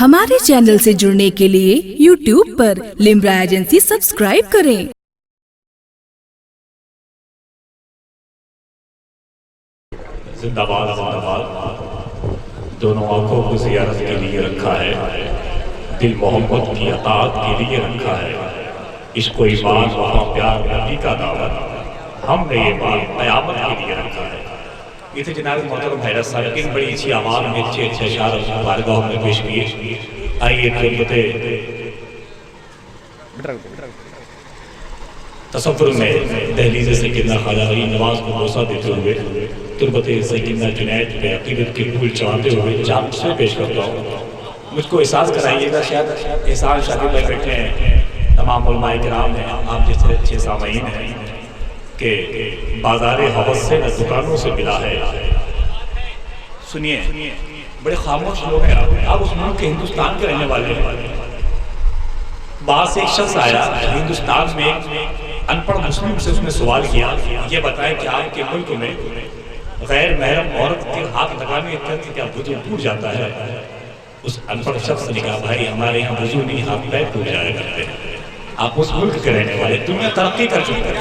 हमारे चैनल से जुड़ने के लिए YouTube पर लिम्रा एजेंसी सब्सक्राइब करें। जिंदाबाद जिंदाबाद दोनों आंखों को ज़ियारत के लिए रखा है, दिल मोहब्बत की अताअत के लिए रखा है। इश्क़ व ईमान वफ़ा प्यार नबी का दावत, हमने ये माल क़यामत के लिए रखा है। ये थे जनाब मोहतरम हैदर साहब की बड़ी अच्छी आवाज़ में अच्छे अच्छे अशार बारगाह में पेश किए। आइए खिदमते तसव्वुर में दहलीज़ सैयदना ख्वाजा अली नवाज़ को बोसा देते हुए तुरबते सैयदना जुनैद पे अक़ीदत के फूल चढ़ाते हुए जाम से पेश करता हूँ। मुझको एहसास कराइएगा, शायद एहसास शादी में बैठे हैं, तमाम उलमाए किराम हैं, आप जैसे अच्छे सामईन हैं कि बाज़ार हवस से न दुकानों से मिला है। सुनिए, बड़े खामोश लोग हैं आप उस मुल्क के हिंदुस्तान के रहने वाले हैं। बाहर से एक शख्स आया हिंदुस्तान में, अनपढ़ मुस्लिम से उसने सवाल किया, ये बताएं कि आपके मुल्क में गैर महरम औरत के हाथ लगाने से क्या वजू टूट जाता है? उस अनपढ़ शख्स ने कहा, भाई हमारे यहाँ वजू नहीं, हाथ पैर टूट जाया करते हैं। आप उस मुल्क के रहने वाले, दुनिया तरक्की कर चुकी है।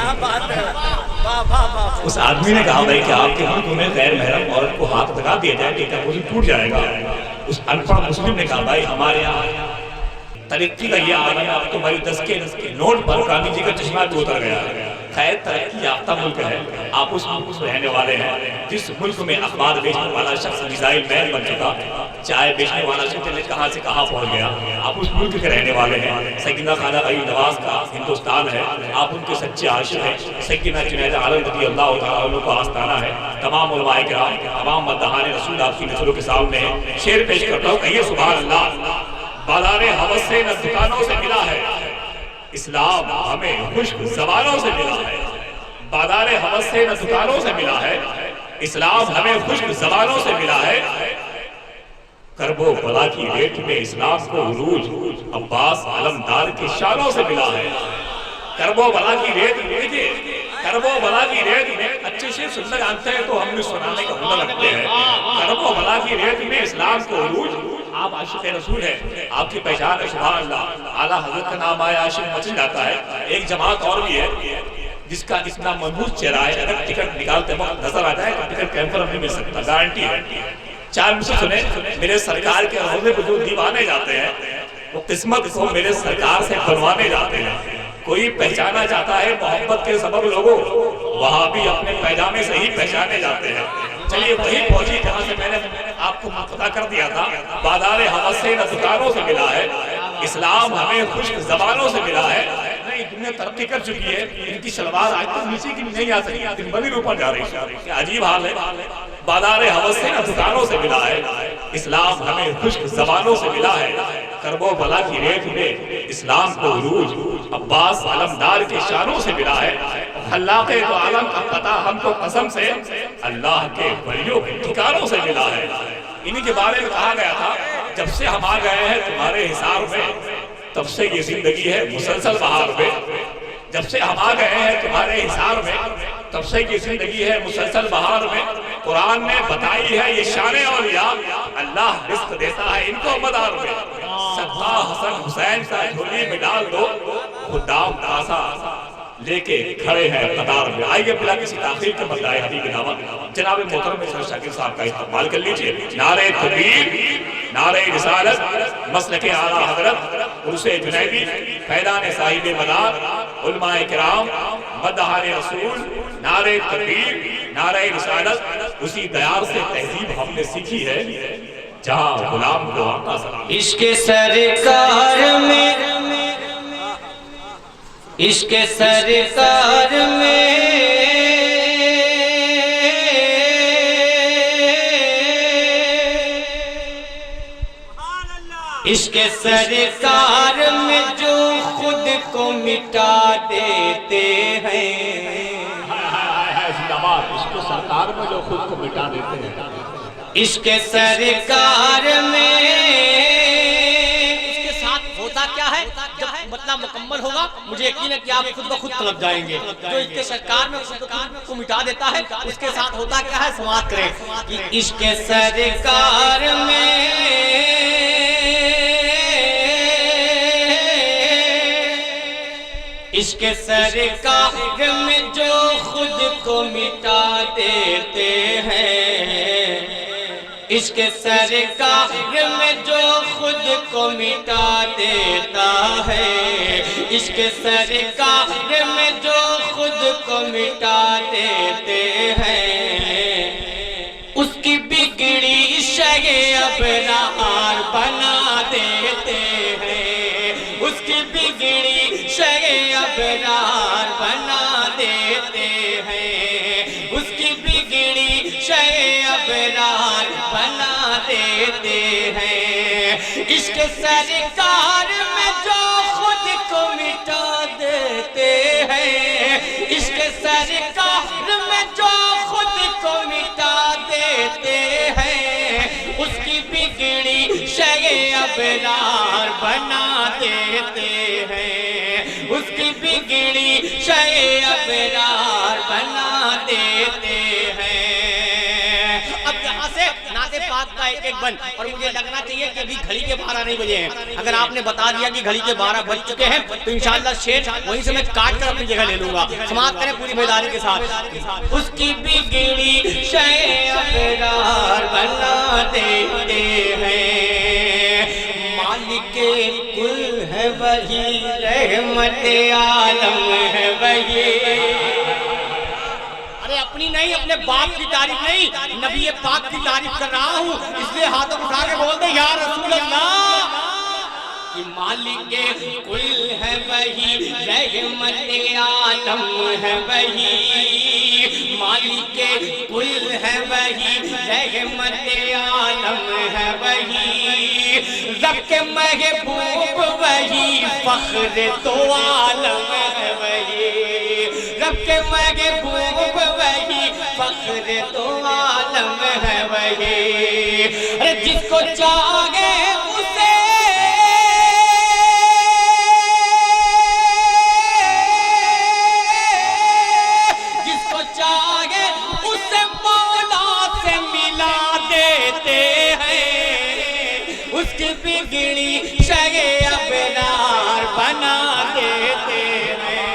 उस आदमी ने कहा, भाई कि आपके मुल्क में गैर महरम औरत को हाथ लगा दिया जाए तो क्या वजू टूट जाएगा? उस अनपढ़ मुस्लिम ने कहा, भाई हमारे यहाँ तरक्की का ये आलम है, अब तो भाई 10 के नोट पर गांधी जी का चश्मा भी उतर गया। खैर तरक्की याफ्ता मुल्क है, आप उस मुल्क से रहने वाले हैं जिस मुल्क में अखबार बेचने वाला शख्स मिसाइल मैन बन चुका, चाय बेचने वाला शख्स कहाँ से कहाँ पहुँच गया। आप उस मुल्क के रहने वाले हैं। सैयदना ख्वाजा अली नवाज़ का हिंदुस्तान है, आप उनके सच्चे आशिक़ हैं। सैयदना जुनैद आलम रज़ी अल्लाह तआला अन्हु का आस्ताना है। तमाम उलमाए किराम, तमाम मद्दाहान रसूल आपकी नज़रों के सामने हैं। शेर पेश करता हूँ, कहिए सुभान अल्लाह। बाज़ारे हवस से न दुकानों से मिला है, इस्लाम हमें खुश्क ज़बानों से मिला है। बाज़ारे हवस से न दुकानों से मिला है, इस्लाम हमें खुश्क ज़बानों से मिला है। करबो बला की रेत में इस्लाम को उरूज अब्बास आलमदार की शानों से मिला है। करबो बला की रेत में, करबो बला की रेत में, अच्छे से सुनना जानते हैं तो हमने सुनाने का हुनर रखते हैं। करबो बला की रेत में इस्लाम को उरूज, आप आशिक़ रसूल हैं, आपकी पहचान है सुभान अल्लाह। आला हज़रत का नाम आया आशिक़ मचल जाता है। एक जमात और भी है जिसका इतना मनहूस चेहरा है, अगर टिकट निकालते वक्त नजर आ जाए तो टिकट कैंपर नहीं मिल सकता, गारंटी है। चार मुझसे सुने, मेरे सरकार के रोज़े पे जो दीवाने जाते हैं वो किस्मत को मेरे सरकार से बनवाने जाते हैं। कोई पहचाना जाता है मोहब्बत के सबब लोगों, वहाँ भी अपने पैजामे से ही पहचाने जाते हैं। चलिए वही पहुंची जहाँ से मैंने आपको पता कर दिया था। बाज़ारे हवस से न दुकानों से मिला है, इस्लाम हमें खुश्क ज़बानों से मिला है। नहीं, दुनिया तरक्की कर चुकी है, इनकी सलवार आज तक नीचे की नहीं आ सकी, दिन ब दिन ऊपर जा रही है। क्या अजीब हाल है। बाज़ारे हवस से न दुकानों से मिला है, इस्लाम हमें खुश्क ज़बानों से मिला है। करबो बला की रेत में इस्लाम को उरूज अब्बास आलमदार की शानों से मिला है। अल्लाह के तो आलम का पता हमको कसम से अल्लाह के वलियों के ठिकानों से मिला है। इन्हीं के बारे में कहा गया था, जब से हम आ गए हैं तुम्हारे हिसाब में, तब से ये जिंदगी है मुसलसल बहार में। जब से हम आ गए हैं तुम्हारे हिसाब में, तब से ये जिंदगी है मुसलसल बहार में। कुरान ने बताई है ये शान औलिया, अल्लाह रिज़्क़ देता है इनको मदार में। सद्दा हसन हुसैन का झोली में डाल दो, खुदाम कासा लेके खड़े हैं कतार में। आइए बिला किसी ताख़ीर के बदलाए हबीब नामा जनाब मोहतरम सर शाकिर साहब का इस्तेमाल कर लीजिए। नारे तकबीर, नारे रिसालत, मसलके आला हज़रत, उर्से जुनैदी, फैज़ान साहिब मदार, उलमाए किराम, मद्दाहान रसूल, नारे तकबीर, नारे रिसालत। उसी दयार से तहजीब हमने सीखी है जहाँ गुलाम को आका सलाम। इश्क़ सरकार में, इश्क़ सरकार में, इश्क़ सरकार में जो खुद को मिटा देते हैं। इश्क़ सरकार में जो खुद को मिटा देते हैं। इश्क़ सरकार में, इसके साथ होता क्या है, जब मतलब मुकम्मल होगा, मुझे यकीन है कि आप खुद ब खुद तलब जाएंगे। जो इसके सरकार में खुद को मिटा देता है, उसके साथ होता क्या है, समाप्त करें कि इश्क़ सरकार में عشق سرکار میں جو خود کو مٹا دیتے ہیں، عشق سرکار میں جو خود کو مٹا دیتا ہے، عشق سرکار میں جو خود کو مٹا دیتے ہیں، اس کی بگڑی شے ابرار بنا دیتے ہیں، اس کی بگڑی شے ابرار بنا دیتے ہیں، اس کی بگڑی شے ابرار بنا دیتے ہیں، عشق سرکار میں جو خود کو مٹا دیتے ہیں، عشق سرکار میں جو خود کو مٹا دیتے ہیں، اس کی بگڑی شے ابرار بنا دیتے ہیں، اس کی بگڑی شے ابرار بنا دیتے ہیں۔ اب یہاں سے نعت پاک کا ایک بند، اور مجھے لگنا چاہیے کہ ابھی گھڑی کے 12 نہیں بجے ہیں۔ اگر آپ نے بتا دیا کہ گھڑی کے 12 بج چکے ہیں تو انشاءاللہ شعر وہیں سے میں کاٹ کر اپنی جگہ لے لوں گا۔ سماعت کریں پوری بیداری کے ساتھ۔ اس کی بگڑی شے ابرار بنا دیتے ہیں، مالک کل ہے وہی، رحمت عالم ہے وہی۔ ارے اپنی نہیں، اپنے باپ کی تعریف نہیں، نبی پاک کی تعریف کر رہا ہوں، اس لیے ہاتھوں اٹھا کے بول دے یا رسول اللہ۔ کہ مالک کل ہے وہی، رحمت عالم ہے وہی، مالک کل ہے وہی، رحمت عالم ہے وہی، رب کے محبوب وہی، فخر تو عالم ہے وہی، رب کے محبوب وہی، فخر تو عالم ہے وہی۔ ارے جس کو چاہے اسے بگڑی شے ابرار بنا دیتے ہیں۔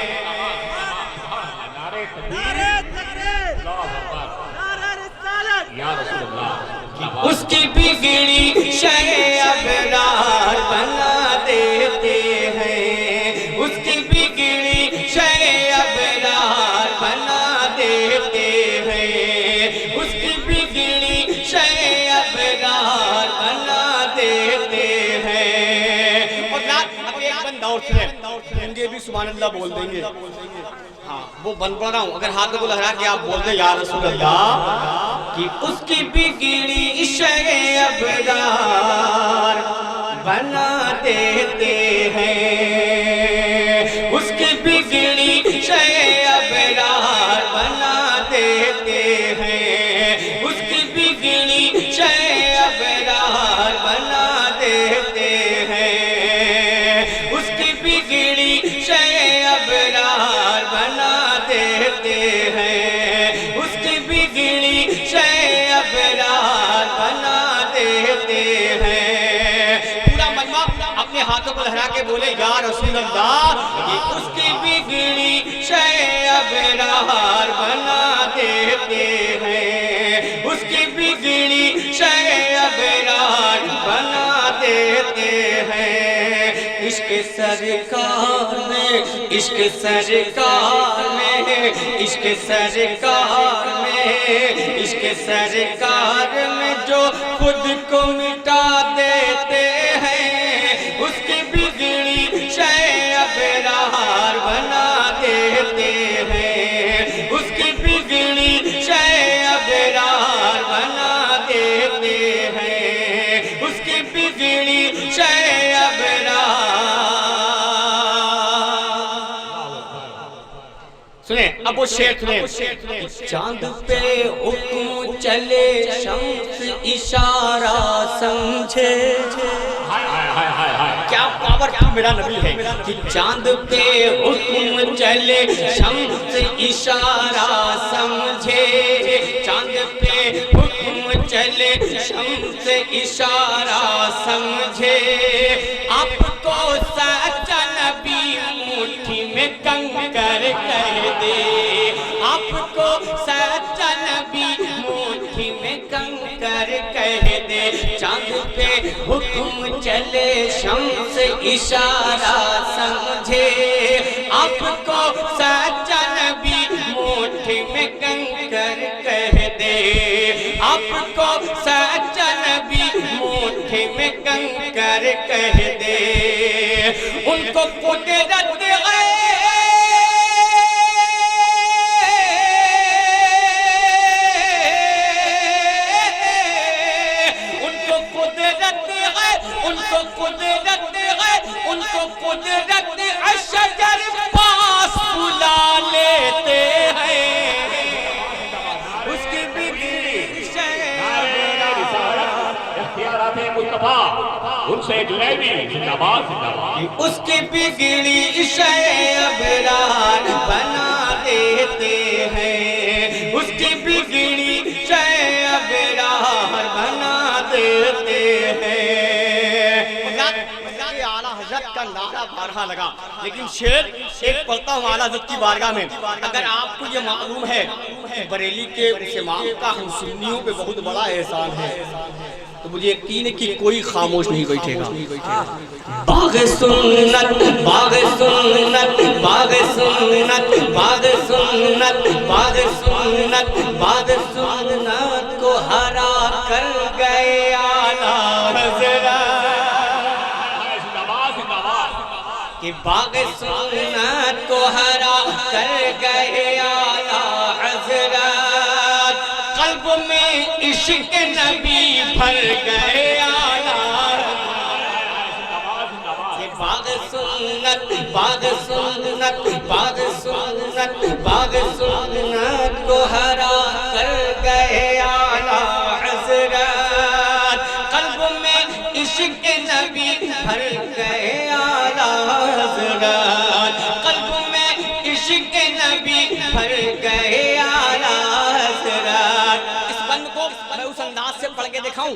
اس کی بگڑی شے ابرار بنا دیتے ہیں، اس کی بگڑی شے ابرار بنا دیتے ہیں، اس کی بگڑی شے ابرار بنا دیتے ہیں۔ اور اب ایک بند اور سنیں، گونگے بھی سبحان اللہ بول دیں گے۔ ہاں وہ بند پڑھ رہا ہوں، اگر ہاتھوں کو لہرا کے آپ بول دیں یا رسول اللہ۔ کہ اس کی بگڑی شے ابرار بنا دیتے ہیں، اس کی بگڑی شے ابرار بنا دیتے ہیں، اس کی بگڑی شے ابرار بنا دیتے ہیں، اس کی بگڑی شے ابرار بنا دیتے ہیں، اس کی بگڑی شے ابرار بنا دیتے ہیں۔ پورا مجمع اپنے ہاتھوں کو لہرا کے بولے یا رسول اللہ۔ کہ اس کی بگڑی شے ابرار بنا دیتے ہیں، اس کی بگڑی شے ابرار بنا دیتے ہیں۔ عشق سرکار میں، عشق سرکار میں، عشق سرکار میں، عشق سرکار میں جو خود کو مٹا دیتے ہیں، اس کی بگڑی شے ابرار بنا دیتے ہیں، اس کی بگڑی شے ابرار بنا دیتے ہیں، اس کی بگڑی شے ابرار۔ سنیں اب وہ شعر سنیں۔ چاند پہ حکم چلے شمس اشارہ سمجھے، کیا پاور کیا میرا نبی ہے۔ کہ چاند پہ حکم چلے شمس اشارہ سمجھے، چاند پہ حکم چلے شمس اشارہ سمجھے، آپ کو سچا نبی مٹھی میں کنگن دے آپ کو سچا نبی مٹھی میں کنکر کہہ دے چاند پہ حکم چلے شمس اشارہ سمجھے آپ کو سچا نبی مٹھی میں کنکر کہہ دے آپ کو سچا نبی مٹھی میں کنکر کہہ دے ان کو قدرت قدرت الشجر پاس بلا لیتے ہیں اس کی بگڑی اختیارات مصطفیٰ ان سے جنیدی زندہ باد اس کی بگڑی شے ابرار بنا دیتے ہیں اس کی بگڑی شے ابرار بنا دیتے ہیں حضرت کا نعرہ بارہا لگا لیکن شعر ایک پڑھتا ہوں اعلیٰ حضرت کی بارگاہ میں اگر آپ کو یہ معلوم ہے کہ بریلی کے اس امام کا ہم سنیوں پہ بہت بڑا احسان ہے تو مجھے یقین ہے کہ کوئی خاموش نہیں بیٹھے گا باغ سنت باغ سنت باغ سنت باغ سنت باغ سنت باغ سنت کو ہرا کر گئے اعلیٰ حضرت کہ باغ سنت کو ہرا کر گئے اعلیٰ حضرت قلب میں عشق نبی بھر گئے اعلیٰ کہ باغ سنت باغ سنت باغ سنت باغ سنت کو ہرا کر گئے اعلیٰ حضرت قلب میں عشق نبی بھر گئے قلب میں عشق نبی بھر گئے اعلیٰ حضرت اس بند کو میں اس انداز سے پڑھ کے دکھاؤں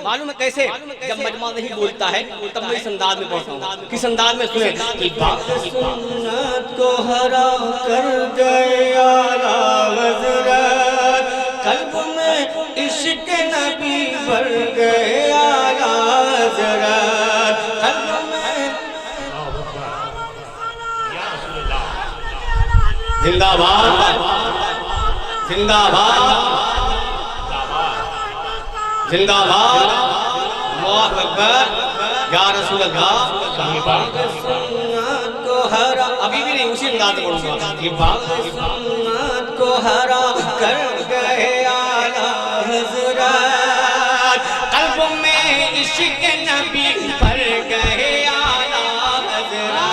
معلوم ہے کیسے جب مجمع نہیں بولتا ہے تب میں اس انداز میں پڑھتا ہوں کس انداز میں سنیں کہ باغ سنت کو ہرا کر گئے اعلیٰ حضرت قلب میں عشق نبی بھر گئے اعلیٰ حضرت قلب میں زندہ باد زندہ باد زندہ باد اللہ اکبر یا رسول اللہ باغ سنت کو ہرا ابھی بھی نہیں اسی انداز میں پڑھوں گا کہ باغ سنت کو ہرا کر گئے اعلیٰ حضرت قلب میں عشق نبی بھر گئے اعلیٰ حضرت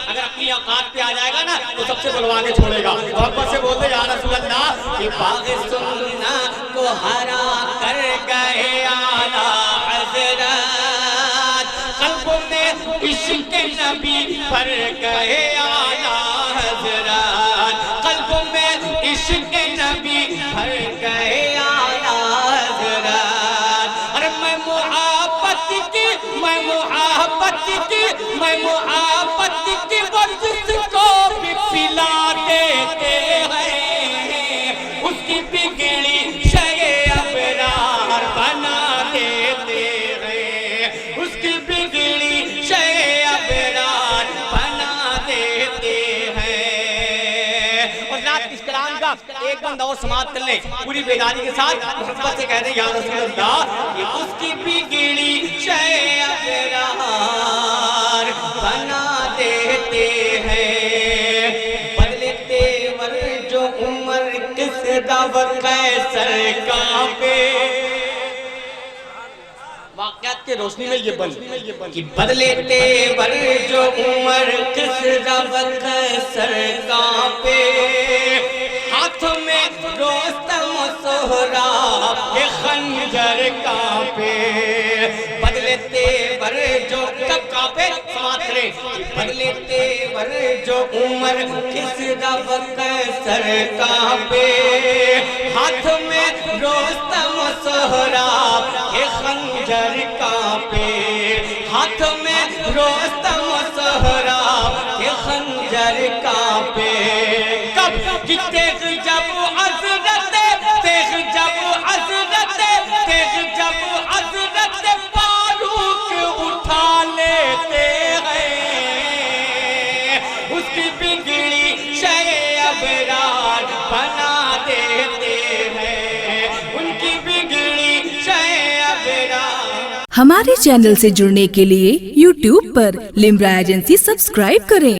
اگر اپنی اوقات پہ آ جائے گا نا تو سب سے بلوا کے چھوڑے گا محبت سے بولتے یا رسول اللہ کہ باغ سنت کو ہرا کر گئے اعلیٰ حضرت قلب میں عشق نبی بھر گئے اعلیٰ حضرت قلب میں عشق نبی بھر گئے اعلیٰ حضرت ارے میں محبت کی میں محبت کی میں محبت کی ورزش کو بھی پلا دیتے ہیں اس کی بگڑی شے ابرار بنا دیتے ہیں اس کی بگڑی شے ابرار بنا دیتے ہیں اور رات اس کلام کا ایک بند اور سماعت کر لیں پوری بیداری کے ساتھ محبت سے کہہ دیں یا رسول اللہ کہ اس کی بگڑی شے ابرار بنا دیتے ہیں بدلے تیور جو عمر کس دعوت قیصر کعبے के रोशनी में ये बन कि बदले तेवर जो उमर किस रवक सर कांपे, हाथ में रोस्तम सोहराब के खंजर कांपे। बदले तेवर जो कब कांपे समात्रे, बदले तेवर जो उमर किस रवक सर कांपे, हाथ में रोस्तम सोहराब के खंजर कांपे, हाथ में रोस्तम सोहराब के खंजर कांपे। कब कि तेग जब हज़रत, तेग जब हज़रत, तेग जब हज़रत फारूक उठा लेते हैं, उसकी बिगड़ी शय अबरार बना देते हैं, उनकी बिगड़ी शय अबरार। हमारे चैनल से जुड़ने के लिए YouTube पर लिम्रा एजेंसी सब्सक्राइब करें।